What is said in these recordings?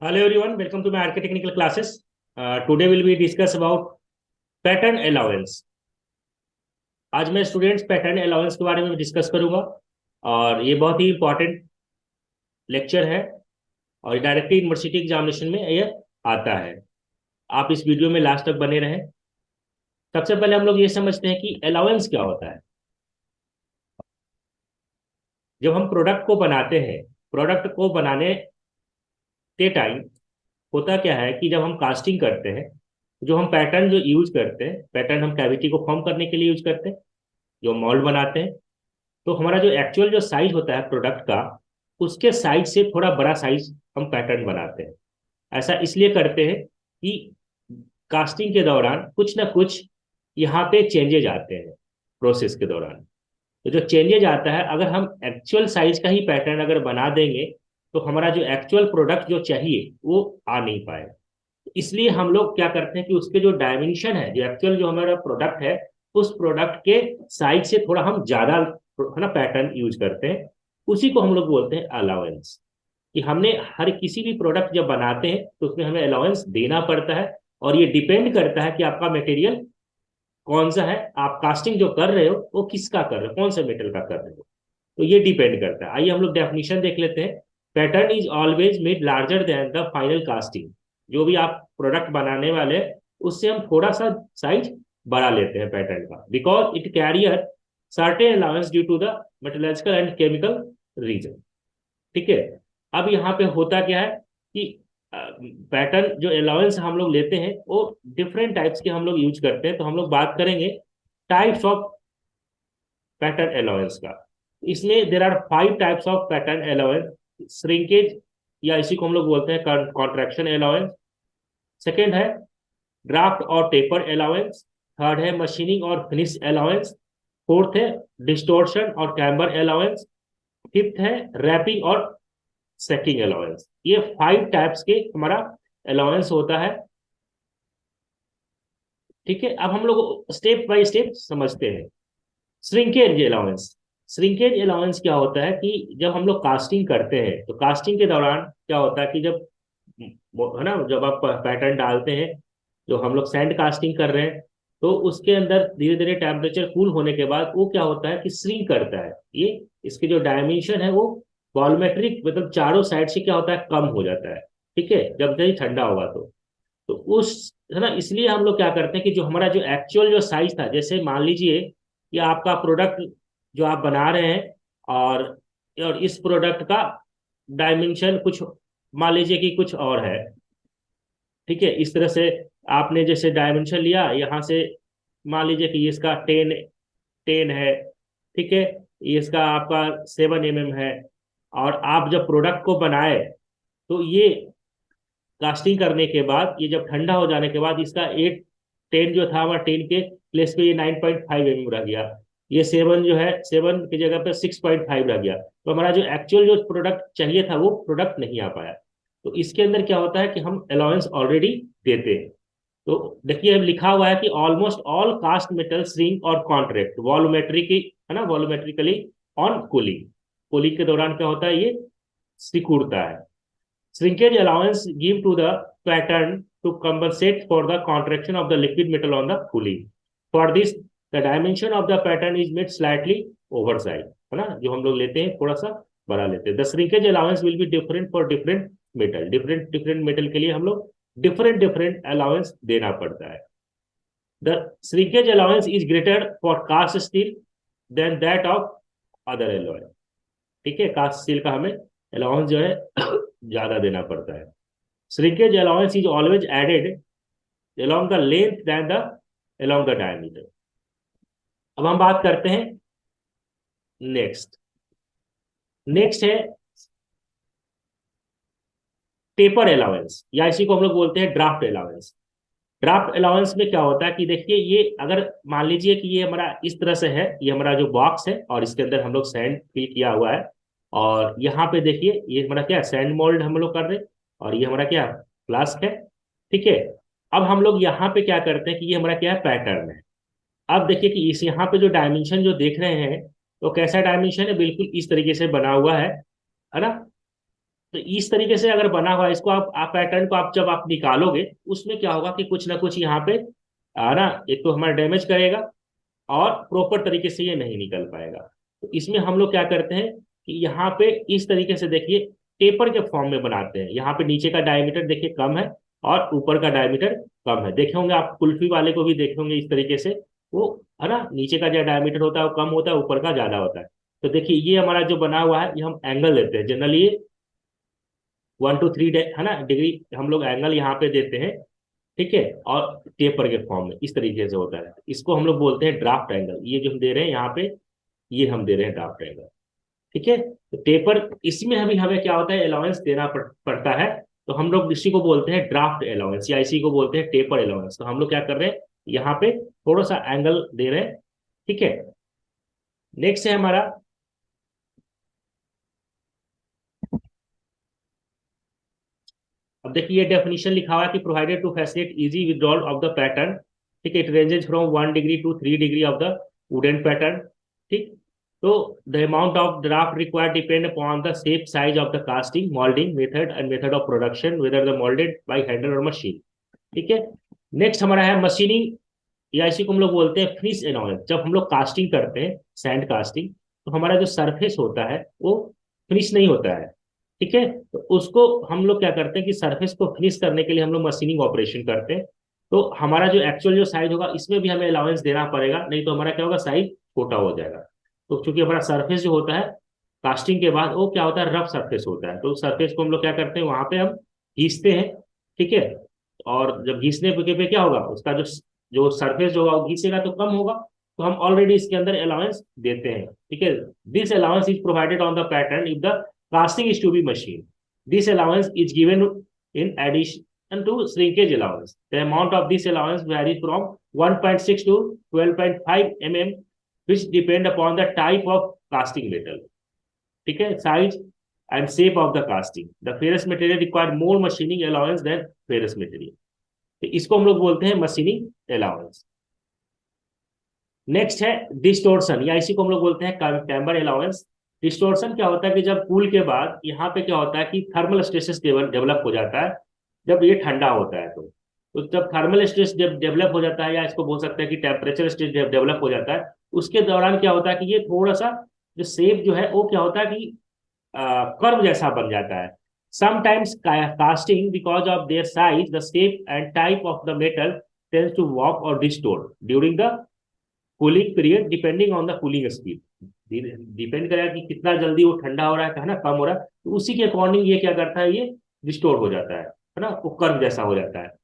Hello everyone, welcome to my RK Technical classes. Today will be discuss about pattern allowance. आज मैं students pattern allowance के बारे में discuss करूंगा और ये बहुत ही इंपॉर्टेंट लेक्चर है और डायरेक्टली यूनिवर्सिटी एग्जामिनेशन में ये आता है। आप इस वीडियो में लास्ट तक बने रहें। सबसे पहले हम लोग ये समझते हैं कि अलाउंस क्या होता है। जब हम प्रोडक्ट को बनाते हैं, प्रोडक्ट को बनाने के टाइम होता क्या है कि जब हम कास्टिंग करते हैं, जो हम पैटर्न जो यूज करते हैं, पैटर्न हम कैविटी को फॉर्म करने के लिए यूज करते हैं, जो मोल्ड बनाते हैं, तो हमारा जो एक्चुअल जो साइज होता है प्रोडक्ट का, उसके साइज से थोड़ा बड़ा साइज हम पैटर्न बनाते हैं। ऐसा इसलिए करते हैं कि कास्टिंग के दौरान कुछ ना कुछ यहाँ पे चेंजेज आते हैं प्रोसेस के दौरान। तो जो चेंजेज आता है, अगर हम एक्चुअल साइज का ही पैटर्न अगर बना देंगे तो हमारा जो एक्चुअल प्रोडक्ट जो चाहिए वो आ नहीं पाए। इसलिए हम लोग क्या करते हैं कि उसके जो डायमेंशन है, जो एक्चुअल जो हमारा प्रोडक्ट है, उस प्रोडक्ट के साइज से थोड़ा हम ज्यादा है ना पैटर्न यूज करते हैं। उसी को हम लोग बोलते हैं अलाउंस। कि हमने हर किसी भी प्रोडक्ट जब बनाते हैं तो उसमें हमें अलाउंस देना पड़ता है। और ये डिपेंड करता है कि आपका मटेरियल कौन सा है, आप कास्टिंग जो कर रहे हो वो किसका कर रहे हो, कौन से मेटल का कर रहे हो। तो ये डिपेंड करता है। आइए हम लोग डेफिनेशन देख लेते हैं। Pattern is always made larger than the final casting. जो भी आप प्रोडक्ट बनाने वाले हैं, उससे हम थोड़ा सा साइज बढ़ा लेते हैं पैटर्न का, because it carrier certain allowance due to the metallurgical and chemical reason. ठीक है। अब यहाँ पे होता क्या है कि पैटर्न जो अलाउंस हम लोग लेते हैं वो डिफरेंट टाइप्स के हम लोग यूज करते हैं। तो हम लोग बात करेंगे टाइप्स ऑफ पैटर्न अलाउंस का। इसमें there are 5 types of pattern allowance. Shrinkage या इसी को हम लोग बोलते हैं कॉन्ट्रैक्शन अलाउंस। सेकेंड है ड्राफ्ट और टेपर अलाउंस। थर्ड है मशीनिंग और फिनिश अलाउंस। फोर्थ है डिस्टोर्शन और कैम्बर अलाउंस। फिफ्थ है रैपिंग और सेकिंग अलाउंस। ये 5 टाइप्स के हमारा अलाउंस होता है। ठीक है। अब हम लोग स्टेप बाय स्टेप समझते हैं। Shrinkage allowance. श्रिंकेज अलाउंस क्या होता है कि जब हम लोग कास्टिंग करते हैं तो कास्टिंग के दौरान क्या होता है कि जब है ना, जब आप पैटर्न डालते हैं, जो हम लोग सैंड कास्टिंग कर रहे हैं, तो उसके अंदर धीरे धीरे टेम्परेचर कूल होने के बाद वो क्या होता है कि श्रिंक करता है। ये इसके जो डायमेंशन है वो वॉल्यूमेट्रिक मतलब चारों साइड से क्या होता है, कम हो जाता है। ठीक है। जब नहीं ठंडा होगा तो उस है ना, इसलिए हम लोग क्या करते हैं कि जो हमारा जो एक्चुअल जो साइज था, जैसे मान लीजिए कि आपका प्रोडक्ट जो आप बना रहे हैं, और इस प्रोडक्ट का डायमेंशन कुछ मान लीजिए कि कुछ और है। ठीक है। इस तरह से आपने जैसे डायमेंशन लिया यहाँ से, मान लीजिए कि इसका 10 है। ठीक है। ये इसका आपका 7 mm है। और आप जब प्रोडक्ट को बनाए तो ये कास्टिंग करने के बाद, ये जब ठंडा हो जाने के बाद, इसका 8 10 जो था वह 10 के प्लेस पे ये 9.5 mm रह गया। ये 7 जो है 7 की जगह पे 6.5 रह गया। तो हमारा जो एक्चुअल जो प्रोडक्ट चाहिए था वो प्रोडक्ट नहीं आ पाया। तो इसके अंदर क्या होता है कि हम अलाउंस ऑलरेडी देते हैं। तो देखिए लिखा हुआ है कि almost all cast metal shrink और कॉन्ट्रैक्ट वॉल्यूमेट्रिक, है ना, वॉल्यूमेट्रिकली ऑन कूलिंग। कूलिंग के दौरान क्या होता है, ये सिकुड़ता है। Shrinkage allowance give to the pattern to compensate for the contraction of the liquid metal on the cooling. For this, the dimension of the pattern is made slightly oversized, है ना, जो हम लोग लेते हैं थोड़ा सा बड़ा लेते हैं। The shrinkage allowance will be different for different metal. different metal के लिए हम लोग different allowance देना पड़ता है। The shrinkage allowance is greater for cast steel than that of other alloy. ठीक है। कास्ट स्टील का हमें अलाउंस जो है ज्यादा देना पड़ता है। Shrinkage allowance is always added along the length than the along the diameter। अब हम बात करते हैं नेक्स्ट। नेक्स्ट है टेपर अलाउंस, या इसी को हम लोग बोलते हैं ड्राफ्ट अलाउंस। ड्राफ्ट अलाउंस में क्या होता है कि देखिए, ये अगर मान लीजिए कि ये हमारा इस तरह से है, ये हमारा जो बॉक्स है और इसके अंदर हम लोग सैंड फिल किया हुआ है। और यहाँ पे देखिए ये हमारा क्या सैंड मोल्ड हम लोग कर रहे हैं, और ये हमारा क्या फ्लास्क है। ठीक है। अब हम लोग यहाँ पे क्या करते हैं कि ये हमारा क्या है, पैटर्न है। अब देखिए कि इस यहाँ पे जो डायमेंशन जो देख रहे हैं, तो कैसा डायमेंशन है, बिल्कुल इस तरीके से बना हुआ है ना। तो इस तरीके से अगर बना हुआ है इसको आप पैटर्न को आप जब आप निकालोगे, उसमें क्या होगा कि कुछ ना कुछ यहाँ पे ना एक तो हमारा डैमेज करेगा, और प्रॉपर तरीके से ये नहीं निकल पाएगा। तो इसमें हम लोग क्या करते हैं कि यहाँ पे इस तरीके से देखिए टेपर के फॉर्म में बनाते हैं। यहाँ पे नीचे का डायमीटर देखिए कम है, और ऊपर का डायमीटर कम है। देखे होंगे आप कुल्फी वाले को भी देखे होंगे इस तरीके से, वो है ना, नीचे का जो डायमीटर होता है वो कम होता है, ऊपर का ज्यादा होता है। तो देखिए ये हमारा जो बना हुआ है, ये हम एंगल लेते हैं जनरली 1 to 3 है ना डिग्री, हम लोग एंगल यहाँ पे देते हैं। ठीक है, और टेपर के फॉर्म में इस तरीके से होता है, इसको हम लोग बोलते हैं ड्राफ्ट एंगल। ये जो हम दे रहे हैं यहाँ पे, ये हम दे रहे हैं ड्राफ्ट एंगल। ठीक है, तो टेपर इसमें हमें हमें क्या होता है, अलाउंस देना पड़ता है। तो हम लोग इसी को बोलते हैं ड्राफ्ट अलाउंस, या इसी को बोलते हैं टेपर अलाउंस। तो हम लोग क्या कर रहे हैं, यहाँ पे थोड़ा सा एंगल दे रहे हैं। ठीक है, नेक्स्ट है हमारा, अब देखिए ये डेफिनेशन लिखा हुआ है कि provided to facilitate easy withdrawal of the pattern. ठीक है, it ranges from 1 degree to 3 degree of the wooden pattern. ठीक, तो the amount of draft required depend upon the shape size of the casting molding method and method of production whether the molded by handle और machine. ठीक है, next हमारा है machining, या इसी को हम लोग बोलते हैं फिनिश एनॉयंस। जब हम लोग कास्टिंग करते हैं, सैंड कास्टिंग, तो हमारा जो सरफेस होता है वो फिनिश नहीं होता है। ठीक है, तो उसको हम लोग क्या करते हैं कि सरफेस को फिनिश करने के लिए हम लोग मशीनिंग ऑपरेशन करते हैं। तो हमारा जो एक्चुअल जो साइज होगा, इसमें भी हमें अलाउंस देना पड़ेगा, नहीं तो हमारा क्या होगा, साइज छोटा हो जाएगा। तो चूंकि हमारा सरफेस जो होता है कास्टिंग के बाद, वो क्या होता है, रफ सरफेस होता है। तो सरफेस को हम लोग क्या करते हैं, वहां पे हम घीसते हैं। ठीक है, और जब घीसने पे क्या होगा, उसका जो जो सरफेस जो होगा वो घिसेगा तो कम होगा। तो हम ऑलरेडी इसके अंदर अलाउंस देते हैं। ठीक है, this allowance is provided on the pattern if the casting is to be machine. This allowance is given in addition to shrinkage allowance. The amount of this allowance vary from 1.6 to 12.5 mm, which depend upon the type of casting metal. ठीक है, size and shape of the casting. The ferrous material require more machining allowance than ferrous material. तो इसको हम लोग बोलते हैं machining allowance. Next है distortion, या इसी को हम लोग बोलते हैं कैम्बर अलाउंस। डिस्टोर्शन क्या होता है कि जब कूल के बाद यहाँ पे क्या होता है कि थर्मल स्ट्रेसेस डेवलप हो जाता है जब ये ठंडा होता है। तो जब थर्मल स्ट्रेस डेवलप हो जाता है, या इसको बोल सकते हैं कि टेम्परेचर स्ट्रेस डेवलप हो जाता है, उसके दौरान क्या होता है कि ये थोड़ा सा जो शेप जो है वो क्या होता है कि कर्व जैसा बन जाता है। Sometimes casting, because of their size, the shape and type of the metal tends to warp or distort during the cooling period, depending on the cooling speed. Depend करेगा कि कितना जल्दी वो ठंडा हो रहा है ना, कम हो रहा है, तो उसी के अकॉर्डिंग ये क्या करता है, ये डिस्टोर हो जाता है ना, वो कर्व जैसा हो जाता है।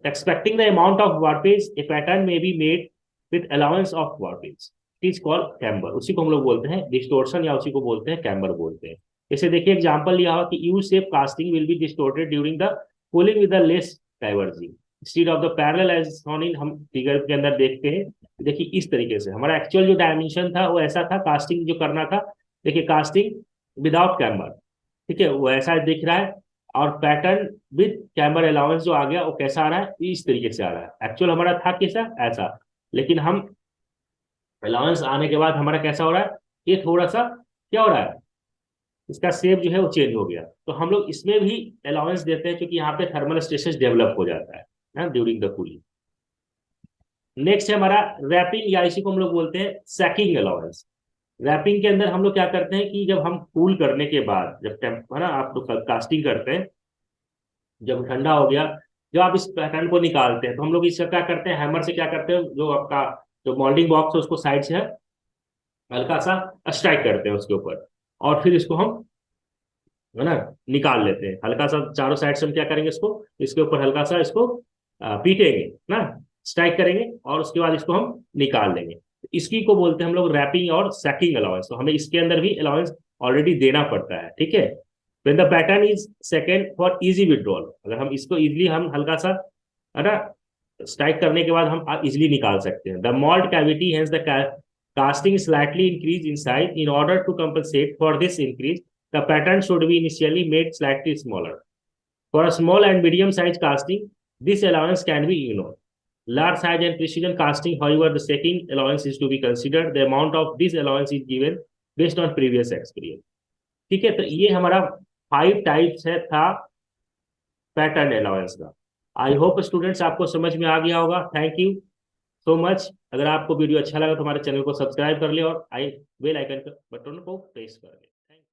Expecting the amount of warpage a pattern may be made with allowance of warpage, it is called camber. उसी को हम लोग बोलते हैं डिस्टोर्शन, या उसी को बोलते हैं कैम्बर बोलते हैं। जैसे देखिए एग्जांपल लिया हुआ कि U shape casting will be distorted during the cooling with the less diverging instead of the parallel edge shown in. हम फिगर के अंदर देखते हैं, देखिए इस तरीके से हमारा एक्चुअल जो डायमेंशन था वो ऐसा था, कास्टिंग जो करना था। देखिए कास्टिंग विदाउट कैम्बर, ठीक है, वो ऐसा दिख रहा है। और पैटर्न विद कैम्बर अलाउंस जो आ गया वो कैसा आ रहा है, इस तरीके से आ रहा है। एक्चुअल हमारा था कैसा, ऐसा, लेकिन हम अलाउंस आने के बाद हमारा कैसा हो रहा है, ये थोड़ा सा क्या हो रहा है, इसका शेप जो है वो चेंज हो गया। तो हम लोग इसमें भी अलाउंस देते हैं क्योंकि यहाँ पे थर्मल स्ट्रेसेस डेवलप हो जाता है ना ड्यूरिंग द कूलिंग। नेक्स्ट है हमारा रैपिंग, या इसी को हम लोग बोलते हैं सैकिंग अलाउंस। रैपिंग के अंदर हम लोग क्या करते हैं कि जब हम कूल करने के बाद, जब टेम्प है ना, आप लोग कास्टिंग करते हैं, जब ठंडा हो गया, जब आप इस पैटर्न को निकालते हैं, तो हम लोग इसका क्या करते हैं, हैमर से क्या करते हैं, जो आपका जो मोल्डिंग बॉक्स है उसको साइड से हल्का सा स्ट्राइक करते हैं उसके ऊपर, और फिर इसको हम है ना निकाल लेते हैं। हल्का सा चारों साइड से हम क्या करेंगे, इसको इसके ऊपर हल्का सा इसको पीटेंगे ना, स्ट्राइक करेंगे, और उसके बाद इसको हम निकाल लेंगे। इसकी को बोलते हैं हम लोग रैपिंग और सैकिंग अलाउंस। तो हमें इसके अंदर भी अलाउंस ऑलरेडी देना पड़ता है। ठीक है, when the pattern is second for easy withdrawal, अगर हम इसको इजिली हम हल्का सा है ना स्ट्राइक करने के बाद हम इजिली निकाल सकते हैं। The mould cavity hence the casting slightly increase in size. In order to compensate for this increase, the pattern should be initially made slightly smaller. For a small and medium size casting, this allowance can be ignored. Large size and precision casting, however, the second allowance is to be considered. The amount of this allowance is given based on previous experience. ठीक है, तो ये हमारा 5 types है था pattern allowance का। I hope students आपको समझ में आ गया होगा। Thank you so much. अगर आपको वीडियो अच्छा लगा तो हमारे चैनल को सब्सक्राइब कर ले और आई बेल आइकन बटन को प्रेस कर ले।